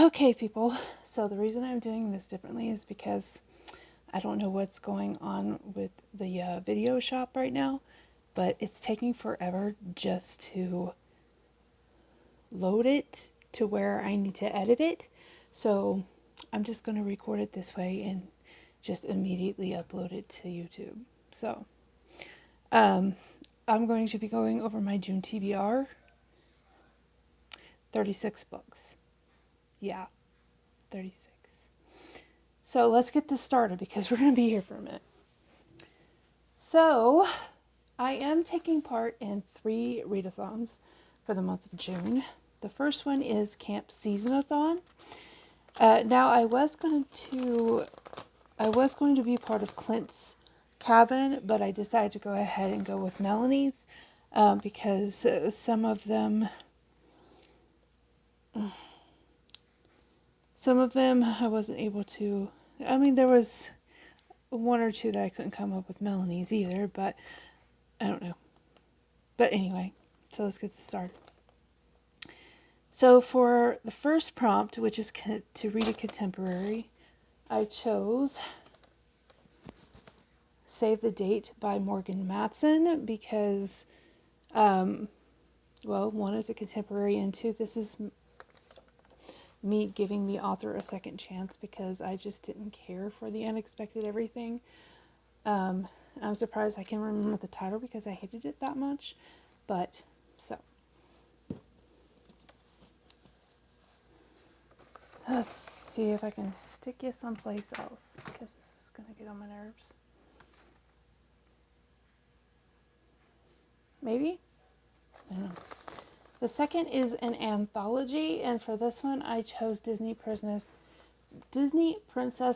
Okay, people. So the reason I'm doing this differently is because I don't know what's going on with the video shop right now, but it's taking forever just to load it to where I need to edit it. So I'm just going to record it this way and just immediately upload it to YouTube. So I'm going to be going over my June TBR. 36 books. Yeah, 36. So let's get this started because we're going to be here for a minute. So I am taking part in 3 readathons for the month of June. The first one is Camp Seasonathon. Now I was going to be part of Clint's cabin, but I decided to go ahead and go with Melanie's because some of them I wasn't able to. I mean, there was 1 or 2 that I couldn't come up with Melanie's either, but I don't know. But anyway, so let's get this started. So for the first prompt, which is to read a contemporary, I chose Save the Date by Morgan Matson because, well, 1, it's a contemporary, and 2, this is me giving the author a second chance because I just didn't care for the unexpected everything. I'm surprised I can remember the title because I hated it that much, but so. Let's see if I can stick you someplace else because this is going to get on my nerves. Maybe? I don't know. The second is an anthology, and for this one I chose Disney Princess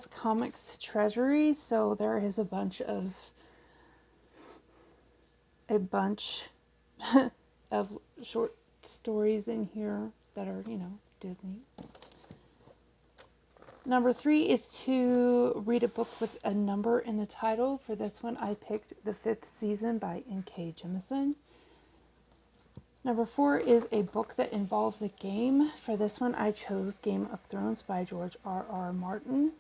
Comics Treasury. So there is a bunch of of short stories in here that are, Disney. Number 3 is to read a book with a number in the title. For this one, I picked The 5th Season by N.K. Jemisin. Number 4 is a book that involves a game. For this one, I chose Game of Thrones by George R.R. Martin.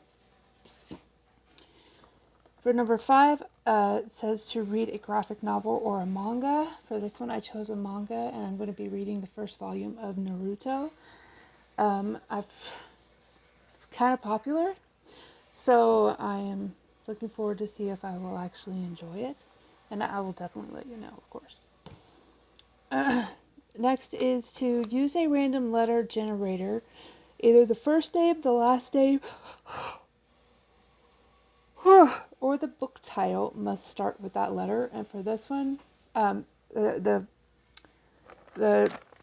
For number 5, it says to read a graphic novel or a manga. For this one, I chose a manga, and I'm going to be reading the first volume of Naruto. It's kind of popular, so I am looking forward to see if I will actually enjoy it, and I will definitely let you know, of course. Next is to use a random letter generator, either the first name, the last name, or the book title must start with that letter. And for this one, the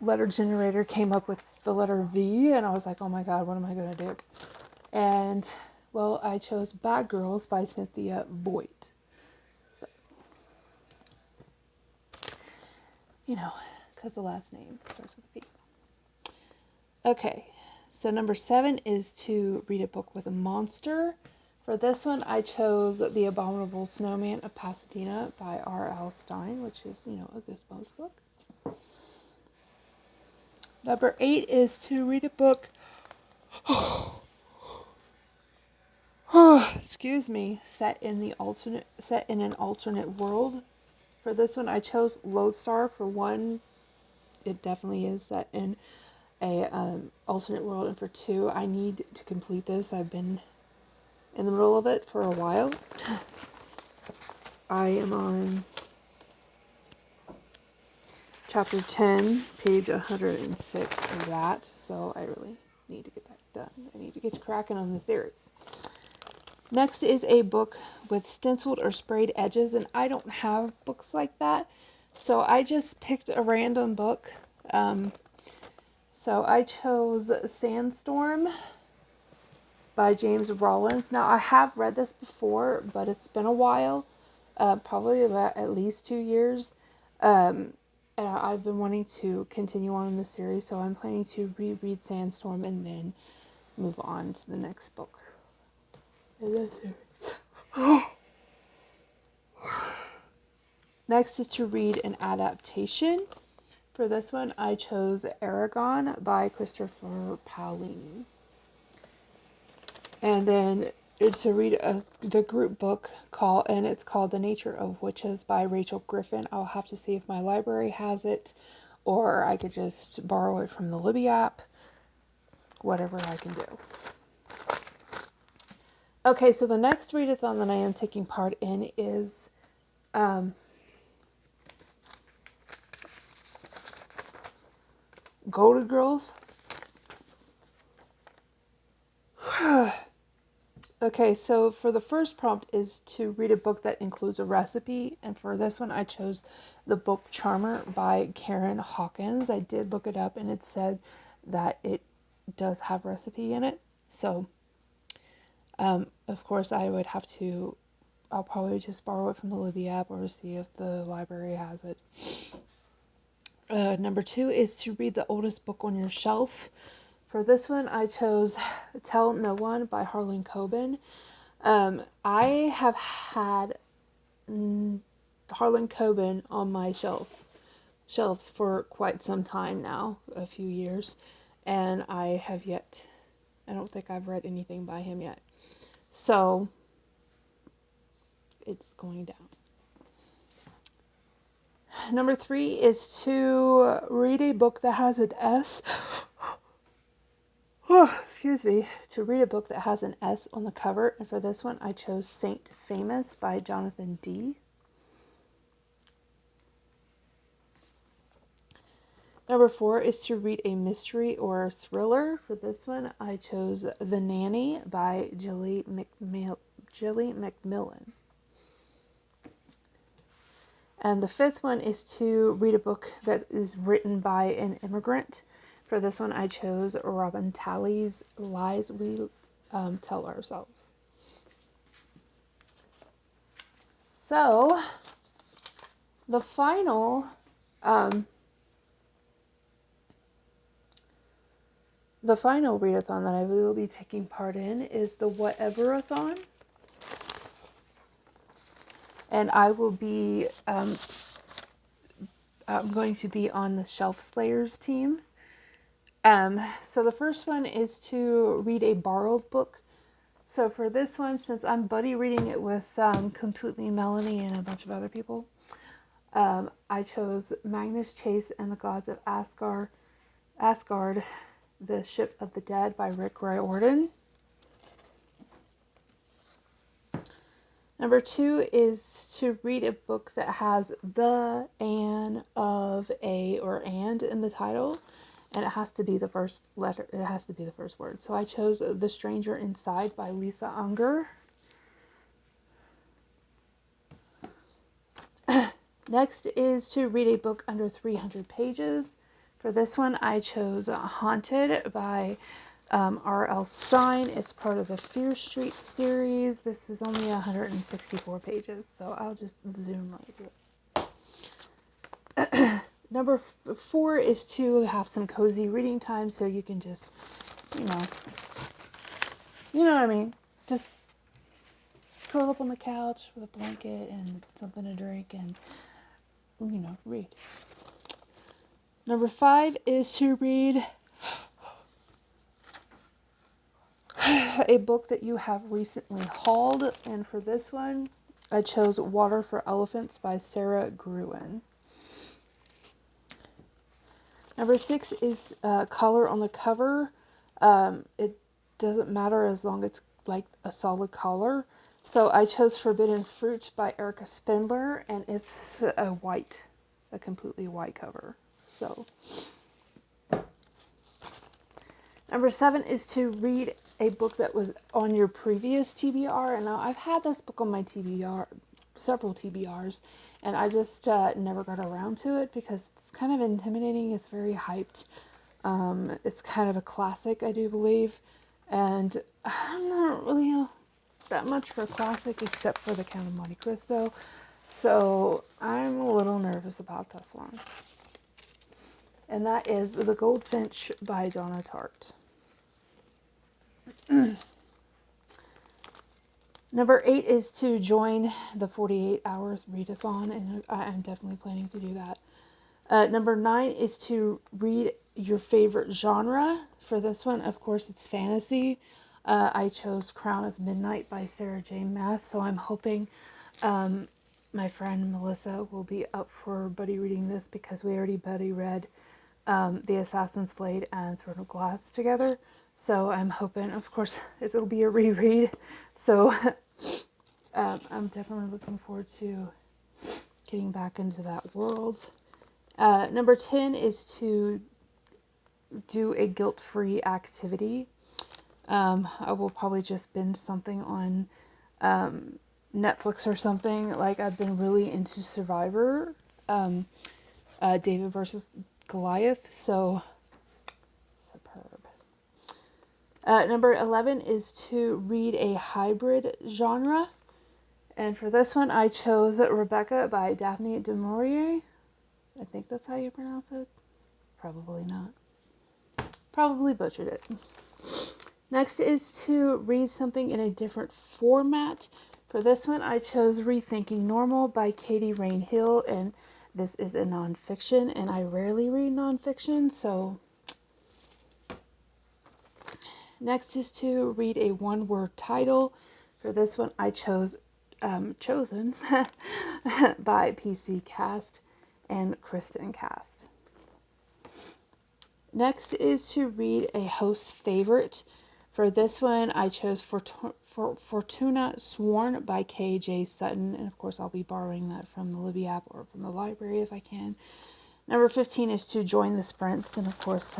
letter generator came up with the letter V, and I was like, oh my god, what am I going to do? And, well, I chose Bad Girls by Cynthia Voigt. So, because the last name starts with a V. Okay, so number 7 is to read a book with a monster. For this one, I chose The Abominable Snowman of Pasadena by R.L. Stine, which is, a Goosebumps book. Number 8 is to read a book, excuse me, set in an alternate world. For this one, I chose Lodestar. For 1, it definitely is set in a alternate world, and for 2, I need to complete this. I've been in the middle of it for a while. I am on chapter 10, page 106 of that, so I really need to get that done. I need to get cracking on this series. Next is a book with stenciled or sprayed edges, and I don't have books like that, so I just picked a random book. So I chose Sandstorm by James Rollins. Now, I have read this before, but it's been a while, probably about at least 2 years. And I've been wanting to continue on in the series, so I'm planning to reread Sandstorm and then move on to the next book in this series. Next is to read an adaptation. For this one, I chose Aragon by Christopher Paolini. And then to read the group book and it's called The Nature of Witches by Rachel Griffin. I'll have to see if my library has it, or I could just borrow it from the Libby app, whatever I can do. Okay, so the next readathon that I am taking part in is Golden Girls. Okay, so for the first prompt is to read a book that includes a recipe, and for this one I chose the book Charmer by Karen Hawkins. I did look it up and it said that it does have recipe in it. So, of course I'll probably just borrow it from the Libby app or see if the library has it. Number 2 is to read the oldest book on your shelf. For this one, I chose Tell No One by Harlan Coben. I have had Harlan Coben on my shelves for quite some time now, a few years, and I don't think I've read anything by him yet. So, it's going down. Number 3 is to read a book that has an S. Excuse me. To read a book that has an S on the cover. And for this one, I chose Saint Famous by Jonathan D. Number 4 is to read a mystery or thriller. For this one, I chose The Nanny by Jilly Macmillan. And the 5th one is to read a book that is written by an immigrant. For this one, I chose Robin Talley's Lies We Tell Ourselves. So, the final readathon that I will be taking part in is the Whatever-a-thon. And I will be, I'm going to be on the Shelf Slayers team. So the first one is to read a borrowed book. So for this one, since I'm buddy reading it with Completely Melanie and a bunch of other people, I chose Magnus Chase and the Gods of Asgard, The Ship of the Dead by Rick Riordan. Number 2 is to read a book that has the, an, of, a, or and in the title. And it has to be the first letter. It has to be the first word. So I chose The Stranger Inside by Lisa Unger. Next is to read a book under 300 pages. For this one, I chose Haunted by R.L. Stine. It's part of the Fear Street series. This is only 164 pages, so I'll just zoom right through it. Number 4 is to have some cozy reading time, so you can just, you know what I mean, just curl up on the couch with a blanket and something to drink and, read. Number 5 is to read a book that you have recently hauled, and for this one, I chose Water for Elephants by Sarah Gruen. Number 6 is color on the cover. It doesn't matter as long as it's like a solid color. So I chose Forbidden Fruit by Erica Spindler, and it's a completely white cover. So number 7 is to read a book that was on your previous TBR. And now I've had this book on my TBR, several TBRs, and I just never got around to it because it's kind of intimidating. It's very hyped. It's kind of a classic, I do believe. And I'm not really that much for a classic except for The Count of Monte Cristo. So I'm a little nervous about this one. And that is The Goldfinch by Donna Tartt. Number 8 is to join the 48 hours readathon, and I'm definitely planning to do that. Number 9 is to read your favorite genre. For this one, of course, it's fantasy. I chose Crown of Midnight by Sarah J. Maas, so I'm hoping my friend Melissa will be up for buddy reading this because we already buddy read The Assassin's Blade and Throne of Glass together. So I'm hoping, of course, it'll be a reread. So I'm definitely looking forward to getting back into that world. Number 10 is to do a guilt-free activity. I will probably just binge something on Netflix or something. Like I've been really into Survivor, David versus Goliath. So superb. Number 11 is to read a hybrid genre. And for this one, I chose Rebecca by Daphne du Maurier. I think that's how you pronounce it. Probably not. Probably butchered it. Next is to read something in a different format. For this one, I chose Rethinking Normal by Katie Rain Hill, and this is a nonfiction, and I rarely read nonfiction, so... Next is to read a one-word title. For this one, I chose Chosen by PC Cast and Kristen Cast. Next is to read a host favorite. For this one, I chose Fortuna Sworn by K.J. Sutton. And of course, I'll be borrowing that from the Libby app or from the library if I can. Number 15 is to join the sprints. And of course,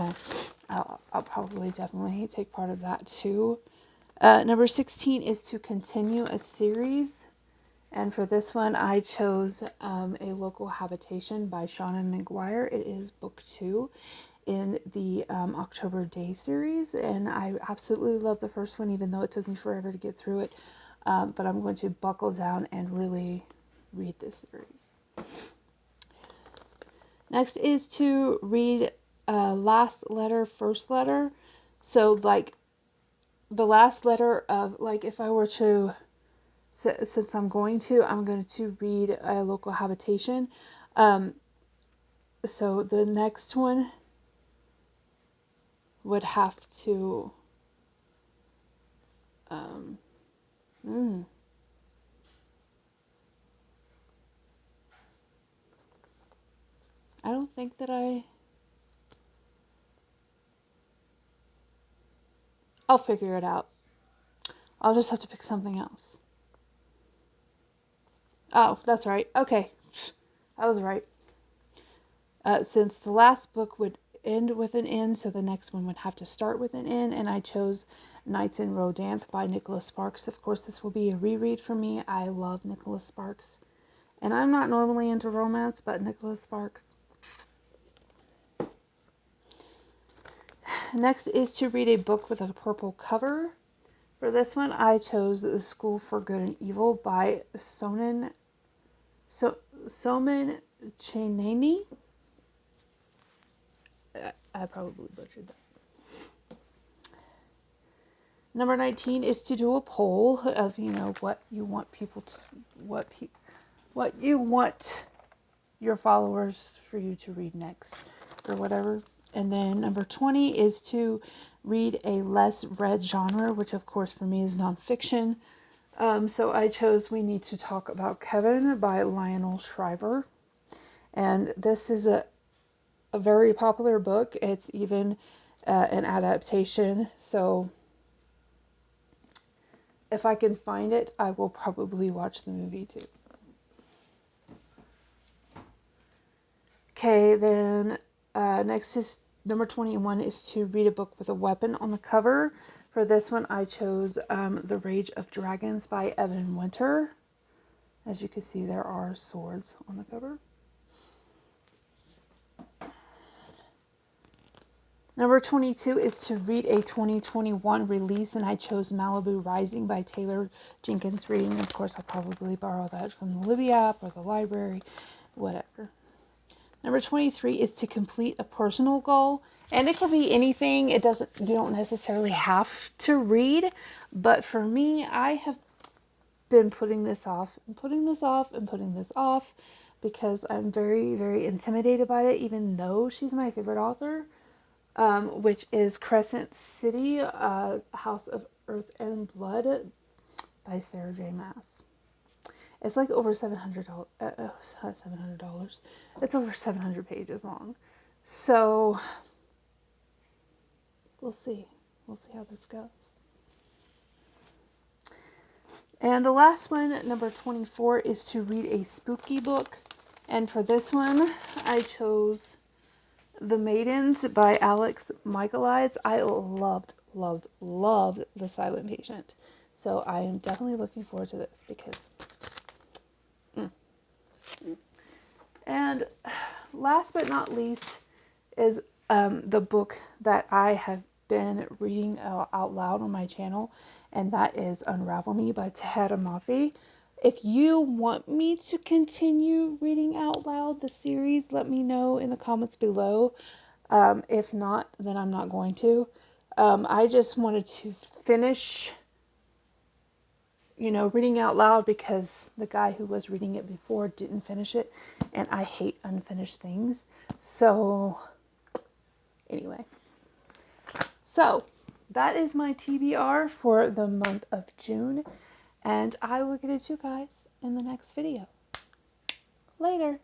I'll probably definitely take part of that too. Number 16 is to continue a series. And for this one, I chose A Local Habitation by Shauna McGuire. It is book 2 in the October Day series, and I absolutely love the first one, even though it took me forever to get through it. But I'm going to buckle down and really read this series. Next is to read Last Letter, First Letter. So, like, the last letter of, like, if I were to, since I'm going to read A Local Habitation. So the next one would have to I don't think that I'll figure it out. I'll just have to pick something else. Oh, that's right. Okay. I was right. Since the last book would end with an N, so the next one would have to start with an N, and I chose Nights in Rodanthe by Nicholas Sparks. Of course, this will be a reread for me. I love Nicholas Sparks. And I'm not normally into romance, but Nicholas Sparks. Next is to read a book with a purple cover. For this one, I chose The School for Good and Evil by Somen Chenani. I probably butchered that. Number 19 is to do a poll of, what you want people to, what you want your followers for you to read next or whatever. And then number 20 is to read a less read genre, which of course for me is nonfiction. So I chose We Need to Talk About Kevin by Lionel Shriver. And this is a very popular book. It's even an adaptation. So if I can find it, I will probably watch the movie too. Okay, then next is number 21 is to read a book with a weapon on the cover. For this one, I chose The Rage of Dragons by Evan Winter. As you can see, there are swords on the cover. Number 22 is to read a 2021 release, and I chose Malibu Rising by Taylor Jenkins Reid. Of course, I'll probably borrow that from the Libby app or the library, whatever. Number 23 is to complete a personal goal, and it can be anything. You don't necessarily have to read, but for me, I have been putting this off and putting this off and putting this off because I'm very, very intimidated by it, even though she's my favorite author. Which is Crescent City, House of Earth and Blood by Sarah J. Maas. It's like over $700. $700. It's over 700 pages long. So we'll see. We'll see how this goes. And the last one, number 24, is to read a spooky book. And for this one, I chose The Maidens by Alex Michaelides. I loved The Silent Patient. So I am definitely looking forward to this because... And last but not least is the book that I have been reading out loud on my channel, and that is Unravel Me by Tahara Mafi. If you want me to continue reading out loud the series, let me know in the comments below. If not, then I'm not going to. I just wanted to finish, reading out loud because the guy who was reading it before didn't finish it, and I hate unfinished things. So, anyway. So, that is my TBR for the month of June, and I will get it to you guys in the next video. Later.